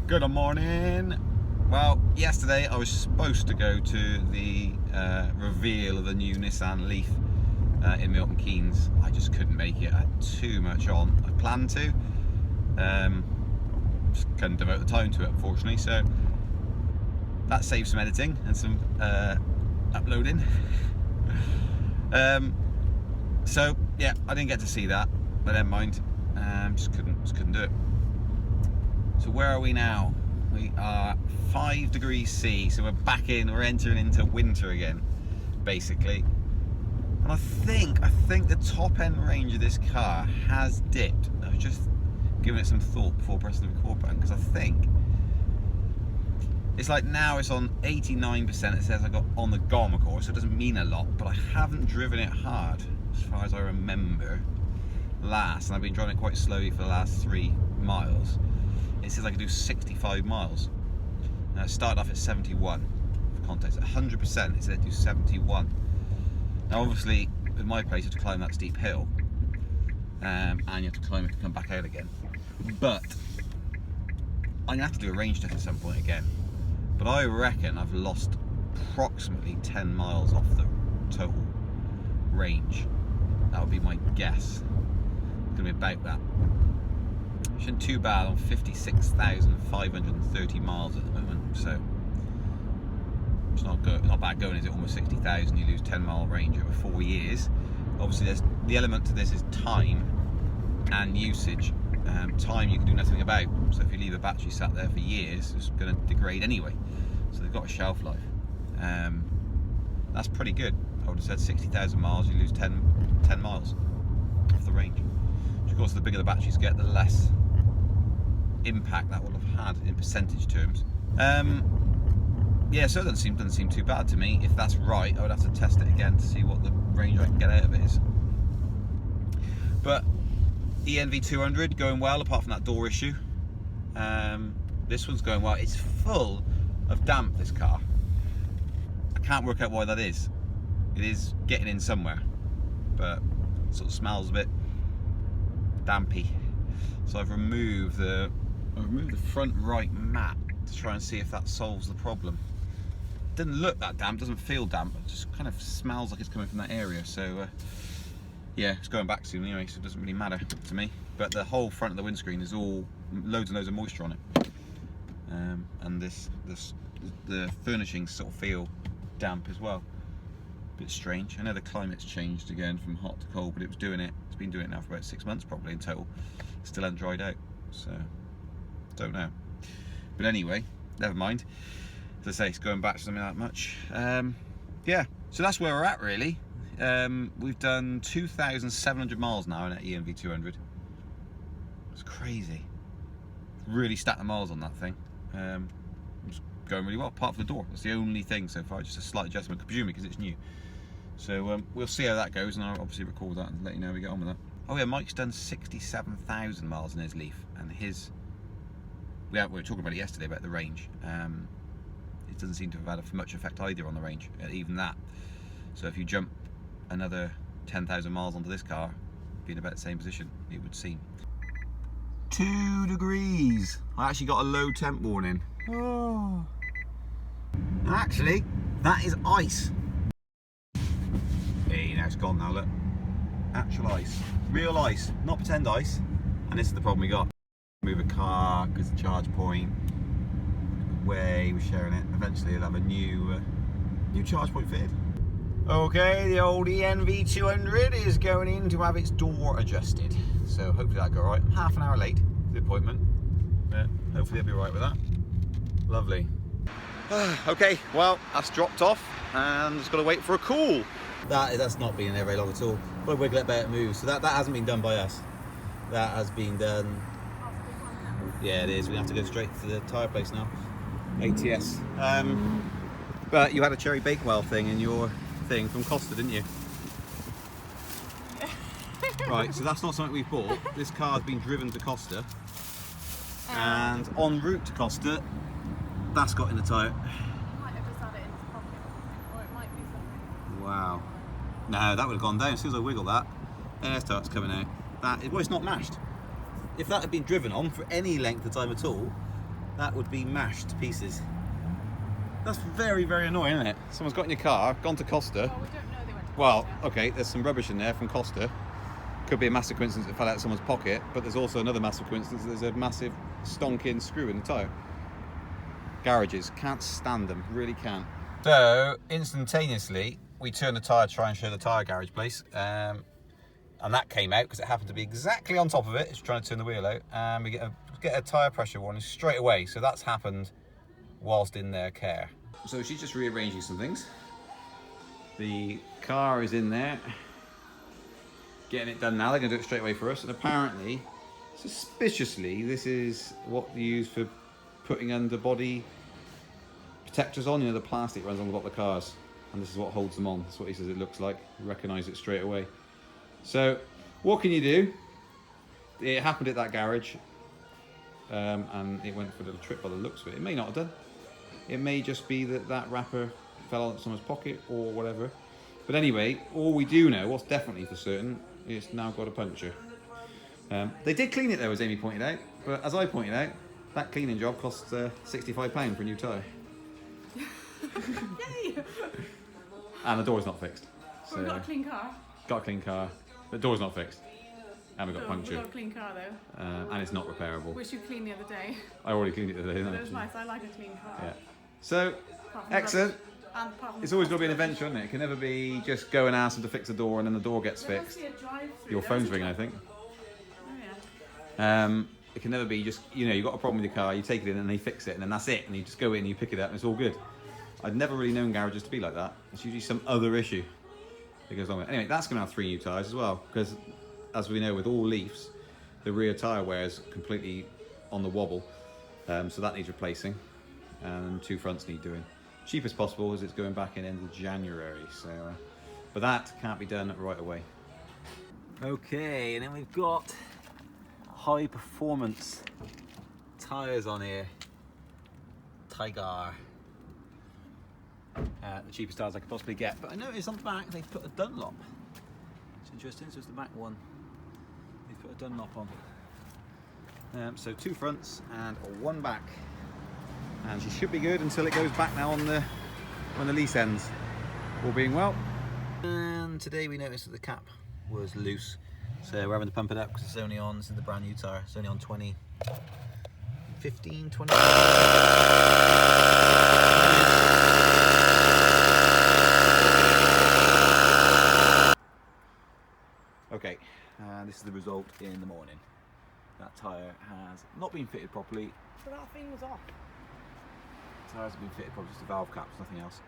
Good morning. Well, yesterday I was supposed to go to the reveal of the new Nissan Leaf in Milton Keynes. I just couldn't make it. I had too much on. I planned to. Just couldn't devote the time to it, unfortunately. So that saved some editing and some uploading. So yeah, I didn't get to see that, but never mind. Just couldn't do it. So where are we now? We are 5 degrees C, so we're entering into winter again, basically. And I think the top end range of this car has dipped. I was just giving it some thought before pressing the record button, because I think it's like now it's on 89%. It says I got on the Garmin course, so it doesn't mean a lot, but I haven't driven it hard as far as I remember last, and I've been driving it quite slowly for the last 3 miles. It says I can do 65 miles. Now it started off at 71 for context. At 100% it said do 71. Now obviously with my place you have to climb that steep hill, and you have to climb it to come back out again. But I'm gonna have to do a range test at some point again. But I reckon I've lost approximately 10 miles off the total range. That would be my guess. It's gonna be about that. Which isn't too bad on 56,530 miles at the moment, so it's not good, not bad going, is it? Almost 60,000. You lose 10-mile range over 4 years. Obviously, there's the element to this is time and usage. Time you can do nothing about. So if you leave a battery sat there for years, it's going to degrade anyway. So they've got a shelf life. That's pretty good. I would have said 60,000 miles, you lose 10 miles off the range. Which of course, the bigger the batteries get, the less impact that will have had in percentage terms. Yeah, so it doesn't seem too bad to me. If that's right, I would have to test it again to see what the range I can get out of it is. But ENV 200 going well, apart from that door issue. This one's going well. It's full of damp, this car. I can't work out why that is. It is getting in somewhere, but it sort of smells a bit dampy. So I've removed the front right mat to try and see if that solves the problem. It doesn't look that damp, doesn't feel damp, it just kind of smells like it's coming from that area. So yeah, it's going back soon anyway, so it doesn't really matter to me. But the whole front of the windscreen is all loads and loads of moisture on it, and the furnishings sort of feel damp as well. A bit strange. I know the climate's changed again from hot to cold, but it was doing it. It's been doing it now for about 6 months probably in total. It still hasn't dried out, so don't know. But anyway, never mind. As I say, it's going back to something that much. Yeah, so that's where we're at really. We've done 2,700 miles now in an ENV 200. It's crazy. Really stacked the miles on that thing. It's going really well, apart from the door. That's the only thing so far, just a slight adjustment, presumably because it's new. So we'll see how that goes, and I'll obviously record that and let you know how we get on with that. Oh yeah, Mike's done 67,000 miles in his Leaf, and his... we were talking about it yesterday, about the range. It doesn't seem to have had much effect either on the range, even that. So if you jump another 10,000 miles onto this car, be in about the same position, it would seem. 2 degrees. I actually got a low temp warning. Oh. Actually, that is ice. Hey, now it's gone now, look. Actual ice. Real ice, not pretend ice. And this is the problem we got. Move a car, because the charge point, way we're sharing it. Eventually you'll have a new charge point fitted. Okay, the old ENV 200 is going in to have its door adjusted. So hopefully that'll go right. Half an hour late for the appointment. But hopefully they'll be right with that. Lovely. Okay, well, that's dropped off and just got to wait for a cool. That's not been in there very long at all. Got to wiggle it about it moves. So that hasn't been done by us. That has been done. Yeah, it is. We have to go straight to the tyre place now. ATS. But you had a cherry bakewell thing in your thing from Costa, didn't you? Right, so that's not something we've bought. This car's been driven to Costa, and en route to Costa, that's got in the tyre. Might have just had it in his pocket, or it might be something. Wow. No, that would have gone down. As soon as I wiggle that, air starts coming out. Well, it's not mashed. If that had been driven on for any length of time at all, that would be mashed to pieces. That's very, very annoying, isn't it? Someone's got in your car, gone to Costa. Well, we don't know they went to Well, Costa. okay, there's some rubbish in there from Costa. Could be a massive coincidence it fell out of someone's pocket, but there's also another massive coincidence. There's a massive stonking screw in the tyre. Garages, can't stand them, really can't. So, instantaneously, we turned the tyre to try and show the tyre garage place. And that came out because it happened to be exactly on top of it. It's trying to turn the wheel out. And we get a tyre pressure warning straight away. So that's happened whilst in their care. So she's just rearranging some things. The car is in there. Getting it done now. They're going to do it straight away for us. And apparently, suspiciously, this is what they use for putting underbody protectors on. You know, the plastic runs on the bottom of the cars. And this is what holds them on. That's what he says it looks like. You recognise it straight away. So, what can you do? It happened at that garage. And it went for a little trip by the looks of it. It may not have done. It may just be that that wrapper fell out of someone's pocket or whatever. But anyway, all we do know, what's definitely for certain, it's now got a puncture. They did clean it though, as Amy pointed out. But as I pointed out, that cleaning job costs £65 for a new tyre. Yay! And the door's not fixed. But we've got a clean car. Got a clean car. The door's not fixed. And we've got a We've puncture. got a clean car though. And it's not repairable. Which you cleaned the other day. I already cleaned it today, didn't It I? was nice. I like a clean car. Yeah. So, Apart from the excellent. rubbish. And apart from It's the always got to be an rubbish. adventure, isn't it? It can never be just go and ask them to fix the door and then the door gets There must fixed. be a drive-through. Your There phone's was a ringing, I drive- think. Oh yeah. It can never be just, you know, you've got a problem with your car, you take it in and they fix it and then that's it. And you just go in and you pick it up and it's all good. I'd never really known garages to be like that. It's usually some other issue that goes on with it. Anyway, that's going to have 3 new tyres as well. Because as we know with all Leafs, the rear tyre wear's completely on the wobble. So that needs replacing. And 2 fronts need doing. Cheapest possible as it's going back in end of January. So, but that can't be done right away. Okay, and then we've got high performance tyres on here. Tiger. The cheapest tyres I could possibly get. But I noticed on the back they've put a Dunlop. It's interesting, so it's the back one. They've put a Dunlop on. So 2 fronts and 1 back. And she should be good until it goes back now on when the lease ends. All being well. And today we noticed that the cap was loose. So we're having to pump it up because it's only on, this is the brand new tyre, it's only on 15, 20. Okay, this is the result in the morning. That tyre has not been fitted properly. So that thing was off. Tyres have been fitted properly, just the valve caps, nothing else.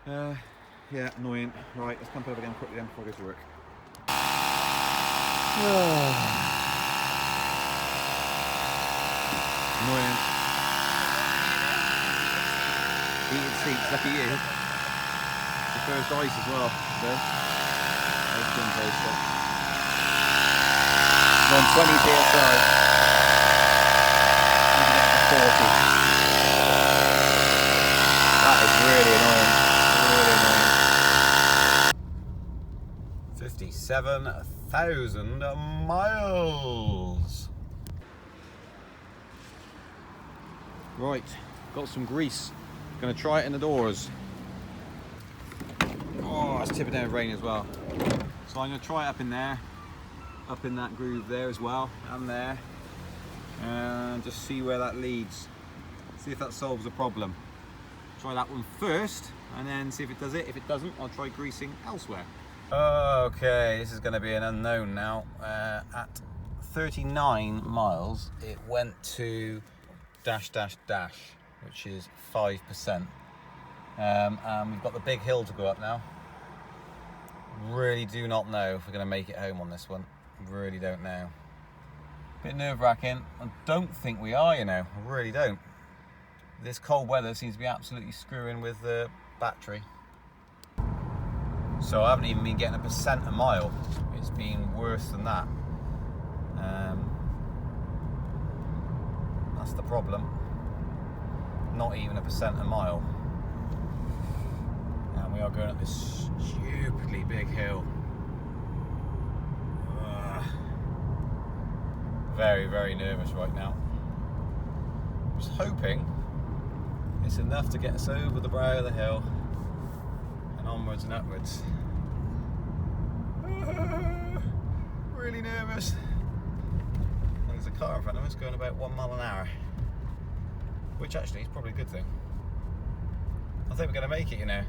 Yeah, annoying. Right, let's pump it up again quickly then before I go to work. Annoying. Heated seats, lucky you. It's the first ice as well today. We're on 20 PSI. You can get to 40. That is really annoying. Really annoying. 57,000 miles. Right, got some grease. Gonna try it in the doors. Oh, it's tipping down with rain as well. So I'm gonna try it up in there, up in that groove there as well, and there, and just see where that leads. See if that solves the problem. Try that one first, and then see if it does it. If it doesn't, I'll try greasing elsewhere. Okay, this is gonna be an unknown now. At 39 miles, it went to ... which is 5%. And we've got the big hill to go up now. Really do not know if we're going to make it home on this one. Really don't know. Bit nerve-wracking. I don't think we are, you know. I really don't. This cold weather seems to be absolutely screwing with the battery. So I haven't even been getting 1% a mile. It's been worse than that. That's the problem. Not even 1% a mile. And we are going up this stupidly big hill. Very, very nervous right now. just hoping it's enough to get us over the brow of the hill and onwards and upwards. Really nervous. And there's a car in front of us going about 1 mile an hour, which actually is probably a good thing. I think we're going to make it, you know.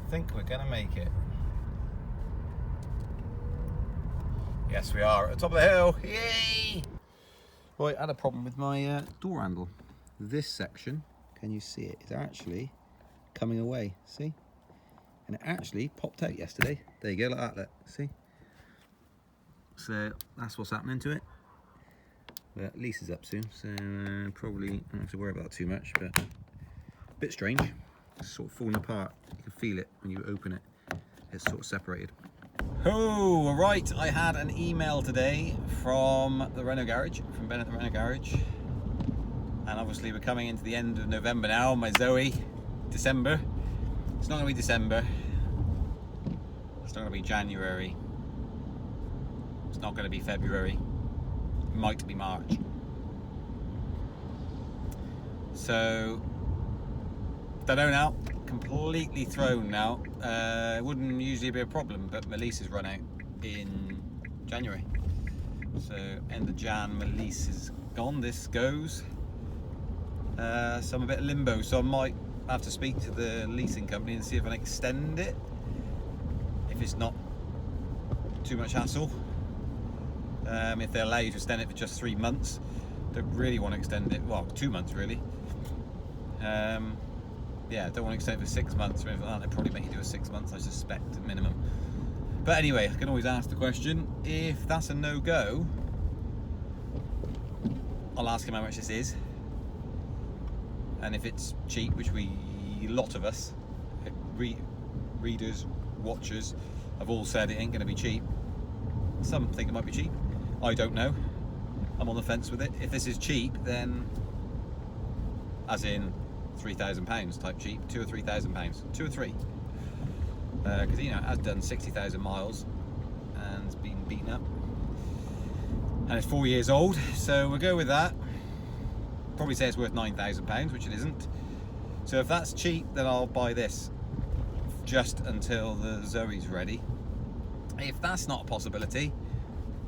I think we're going to make it. Yes, we are at the top of the hill. Yay! Right, I had a problem with my door handle. This section, can you see it, is actually coming away, see? And it actually popped out yesterday. There you go, like that, look, see? So that's what's happening to it. But Lease is up soon, so probably don't have to worry about that too much, but a bit strange. It's sort of falling apart. You can feel it when you open it. It's sort of separated. Oh, right, I had an email today from the Renault garage, from Ben at the Renault garage. And obviously we're coming into the end of November now, my Zoe, December. It's not going to be December. It's not going to be January. It's not going to be February. It might be March. So, don't know now. Completely thrown now. It wouldn't usually be a problem, but my lease is run out in January. So, end of Jan, my lease is gone. This goes. So I'm a bit limbo. So I might have to speak to the leasing company and see if I can extend it. If it's not too much hassle. If they allow you to extend it for just 3 months. Don't really want to extend it, well, 2 months really. Yeah, don't want to extend it for 6 months or anything like that. They'd probably make you do a 6 months, I suspect, at minimum. But anyway, I can always ask the question. If that's a no-go, I'll ask him how much this is. And if it's cheap, which a lot of us, readers, watchers, have all said it ain't going to be cheap. Some think it might be cheap. I don't know. I'm on the fence with it. If this is cheap, then, as in £3,000 type cheap, £2,000 or £3,000, 2 or 3, because you know it has done 60,000 miles and it's been beaten up, and it's 4 years old. So we'll go with that. Probably say it's worth £9,000, which it isn't. So if that's cheap, then I'll buy this just until the Zoe's ready. If that's not a possibility,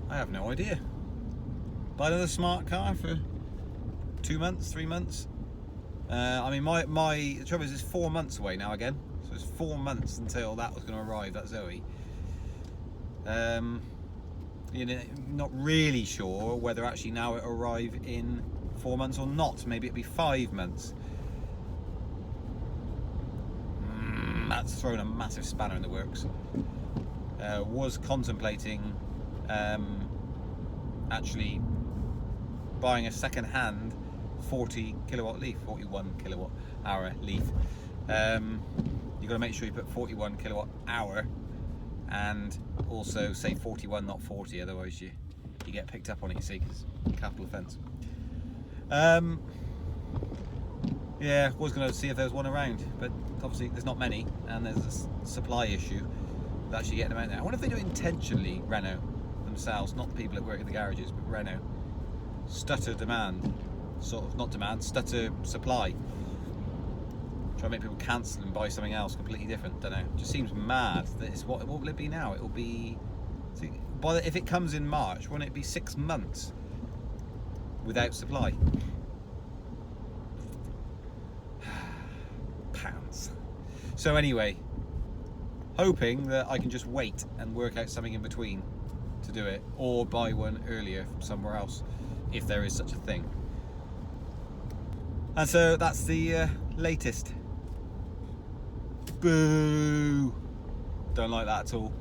I have no idea. Buy another smart car for 2 months, 3 months. I mean, the trouble is it's 4 months away now again. So it's 4 months until that was going to arrive, that Zoe. You know, not really sure whether actually now it'll arrive in 4 months or not. Maybe it'll be 5 months. That's thrown a massive spanner in the works. Was contemplating actually buying a second-hand 40 kilowatt Leaf, 41 kilowatt hour Leaf. You've got to make sure you put 41 kilowatt hour and also say 41, not 40, otherwise you get picked up on it, you see, because capital offence. Yeah, was going to see if there was one around, but obviously there's not many, and there's a supply issue with actually getting them out there. I wonder if they do it intentionally, Renault themselves, not the people that work at the garages, but Renault. Stutter demand, sort of, not demand, stutter supply. Try to make people cancel and buy something else completely different, don't know. It just seems mad that it's, what will it be now? It will be, if it comes in March, won't it be 6 months without supply? Pounds. So anyway, hoping that I can just wait and work out something in between to do it, or buy one earlier from somewhere else, if there is such a thing. And so that's the latest. Boo! Don't like that at all.